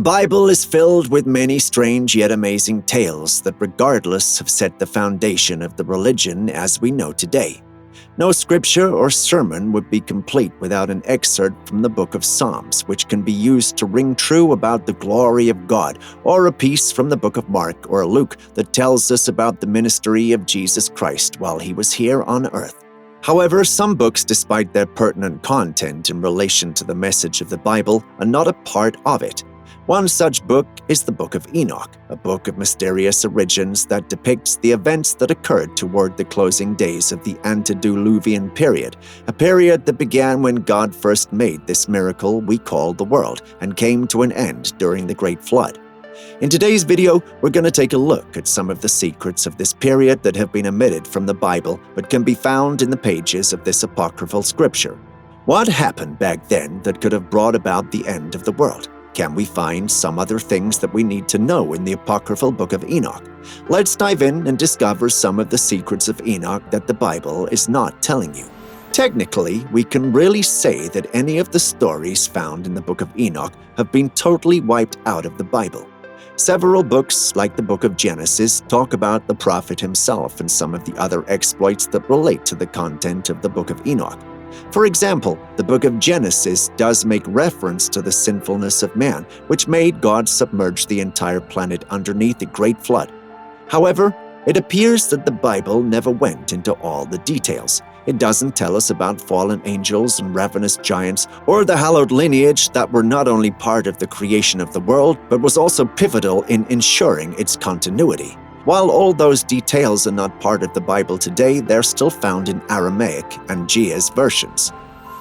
Bible is filled with many strange yet amazing tales that regardless have set the foundation of the religion as we know today. No scripture or sermon would be complete without an excerpt from the book of Psalms, which can be used to ring true about the glory of God, or a piece from the book of Mark or Luke that tells us about the ministry of Jesus Christ while he was here on earth. However, some books, despite their pertinent content in relation to the message of the Bible, are not a part of it. One such book is the Book of Enoch, a book of mysterious origins that depicts the events that occurred toward the closing days of the Antediluvian period, a period that began when God first made this miracle we call the world and came to an end during the Great Flood. In today's video, we're going to take a look at some of the secrets of this period that have been omitted from the Bible but can be found in the pages of this apocryphal scripture. What happened back then that could have brought about the end of the world? Can we find some other things that we need to know in the Apocryphal Book of Enoch? Let's dive in and discover some of the secrets of Enoch that the Bible is not telling you. Technically, we can really say that any of the stories found in the Book of Enoch have been totally wiped out of the Bible. Several books, like the Book of Genesis, talk about the prophet himself and some of the other exploits that relate to the content of the Book of Enoch. For example, the book of Genesis does make reference to the sinfulness of man, which made God submerge the entire planet underneath a great flood. However, it appears that the Bible never went into all the details. It doesn't tell us about fallen angels and ravenous giants, or the hallowed lineage that were not only part of the creation of the world, but was also pivotal in ensuring its continuity. While all those details are not part of the Bible today, they're still found in Aramaic and Ge'ez versions.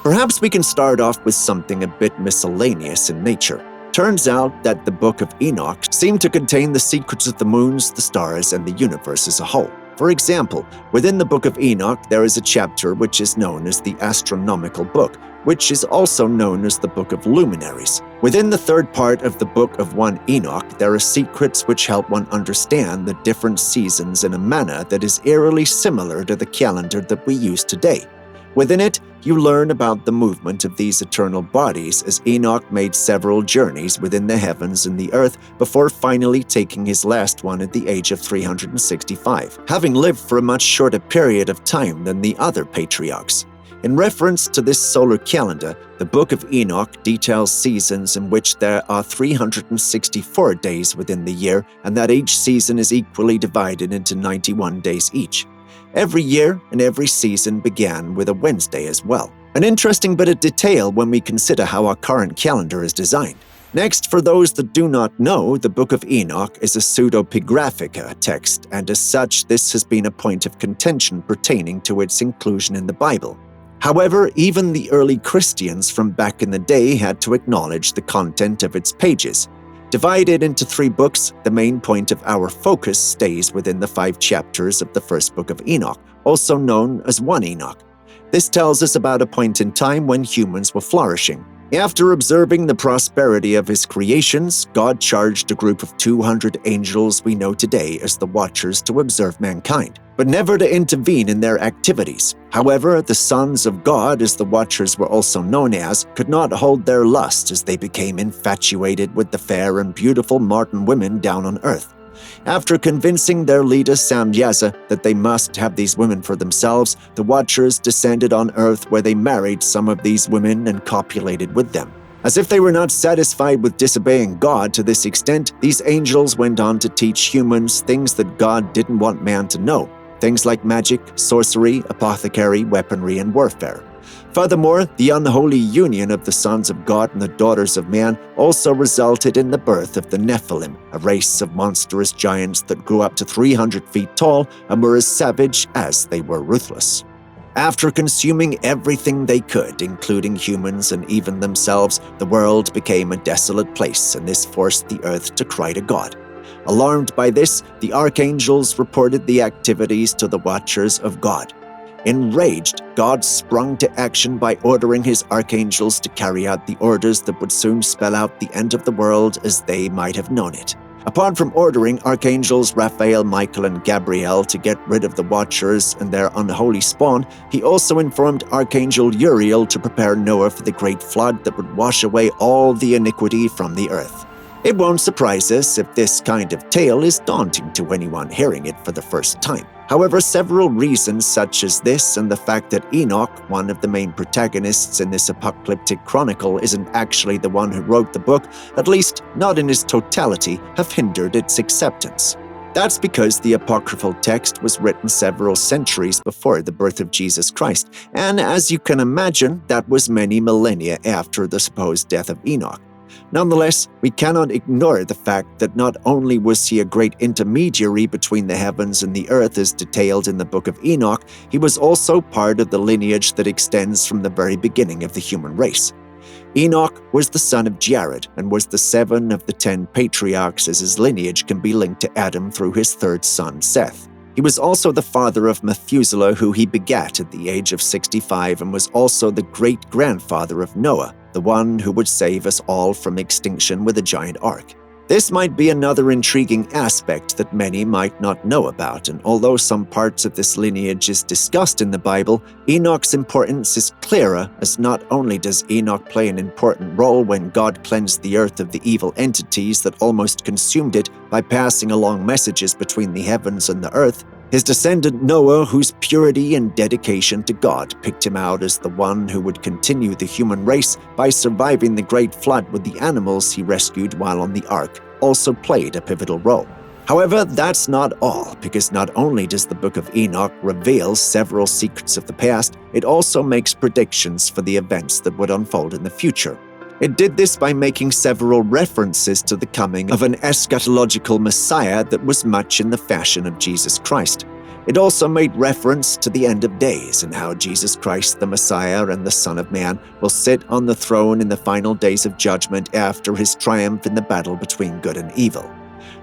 Perhaps we can start off with something a bit miscellaneous in nature. Turns out that the Book of Enoch seemed to contain the secrets of the moons, the stars, and the universe as a whole. For example, within the Book of Enoch, there is a chapter which is known as the Astronomical Book, which is also known as the Book of Luminaries. Within the third part of the Book of 1 Enoch, there are secrets which help one understand the different seasons in a manner that is eerily similar to the calendar that we use today. Within it, you learn about the movement of these eternal bodies as Enoch made several journeys within the heavens and the earth before finally taking his last one at the age of 365, having lived for a much shorter period of time than the other patriarchs. In reference to this solar calendar, the Book of Enoch details seasons in which there are 364 days within the year, and that each season is equally divided into 91 days each. Every year and every season began with a Wednesday as well. An interesting bit of detail when we consider how our current calendar is designed. Next, for those that do not know, the Book of Enoch is a pseudepigraphica text, and as such, this has been a point of contention pertaining to its inclusion in the Bible. However, even the early Christians from back in the day had to acknowledge the content of its pages. Divided into 3 books, the main point of our focus stays within the 5 chapters of the first book of Enoch, also known as 1 Enoch. This tells us about a point in time when humans were flourishing. After observing the prosperity of his creations, God charged a group of 200 angels we know today as the Watchers to observe mankind, but never to intervene in their activities. However, the sons of God, as the Watchers were also known as, could not hold their lust as they became infatuated with the fair and beautiful modern women down on earth. After convincing their leader Samyaza that they must have these women for themselves, the Watchers descended on earth where they married some of these women and copulated with them. As if they were not satisfied with disobeying God to this extent, these angels went on to teach humans things that God didn't want man to know. Things like magic, sorcery, apothecary, weaponry, and warfare. Furthermore, the unholy union of the sons of God and the daughters of man also resulted in the birth of the Nephilim, a race of monstrous giants that grew up to 300 feet tall and were as savage as they were ruthless. After consuming everything they could, including humans and even themselves, the world became a desolate place, and this forced the earth to cry to God. Alarmed by this, the archangels reported the activities to the Watchers of God. Enraged, God sprung to action by ordering his archangels to carry out the orders that would soon spell out the end of the world as they might have known it. Apart from ordering archangels Raphael, Michael, and Gabriel to get rid of the Watchers and their unholy spawn, he also informed Archangel Uriel to prepare Noah for the great flood that would wash away all the iniquity from the earth. It won't surprise us if this kind of tale is daunting to anyone hearing it for the first time. However, several reasons such as this and the fact that Enoch, one of the main protagonists in this apocalyptic chronicle, isn't actually the one who wrote the book, at least not in its totality, have hindered its acceptance. That's because the apocryphal text was written several centuries before the birth of Jesus Christ, and as you can imagine, that was many millennia after the supposed death of Enoch. Nonetheless, we cannot ignore the fact that not only was he a great intermediary between the heavens and the earth as detailed in the Book of Enoch, he was also part of the lineage that extends from the very beginning of the human race. Enoch was the son of Jared and was the 7th of the 10 patriarchs, as his lineage can be linked to Adam through his third son, Seth. He was also the father of Methuselah, who he begat at the age of 65, and was also the great-grandfather of Noah, the one who would save us all from extinction with a giant ark. This might be another intriguing aspect that many might not know about, and although some parts of this lineage is discussed in the Bible, Enoch's importance is clearer, as not only does Enoch play an important role when God cleansed the earth of the evil entities that almost consumed it by passing along messages between the heavens and the earth, his descendant Noah, whose purity and dedication to God picked him out as the one who would continue the human race by surviving the great flood with the animals he rescued while on the ark, also played a pivotal role. However, that's not all, because not only does the Book of Enoch reveal several secrets of the past, it also makes predictions for the events that would unfold in the future. It did this by making several references to the coming of an eschatological Messiah that was much in the fashion of Jesus Christ. It also made reference to the end of days and how Jesus Christ, the Messiah and the Son of Man, will sit on the throne in the final days of judgment after his triumph in the battle between good and evil.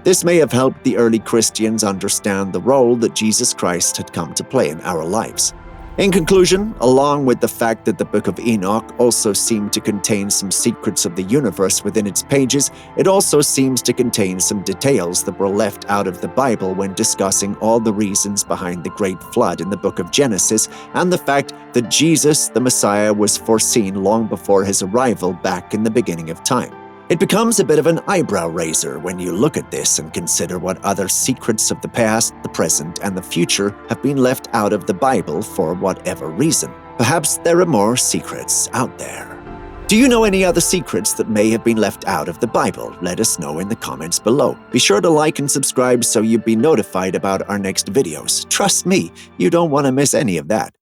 This may have helped the early Christians understand the role that Jesus Christ had come to play in our lives. In conclusion, along with the fact that the Book of Enoch also seemed to contain some secrets of the universe within its pages, it also seems to contain some details that were left out of the Bible when discussing all the reasons behind the Great Flood in the Book of Genesis and the fact that Jesus, the Messiah, was foreseen long before his arrival back in the beginning of time. It becomes a bit of an eyebrow raiser when you look at this and consider what other secrets of the past, the present, and the future have been left out of the Bible for whatever reason. Perhaps there are more secrets out there. Do you know any other secrets that may have been left out of the Bible? Let us know in the comments below. Be sure to like and subscribe so you'll be notified about our next videos. Trust me, you don't want to miss any of that.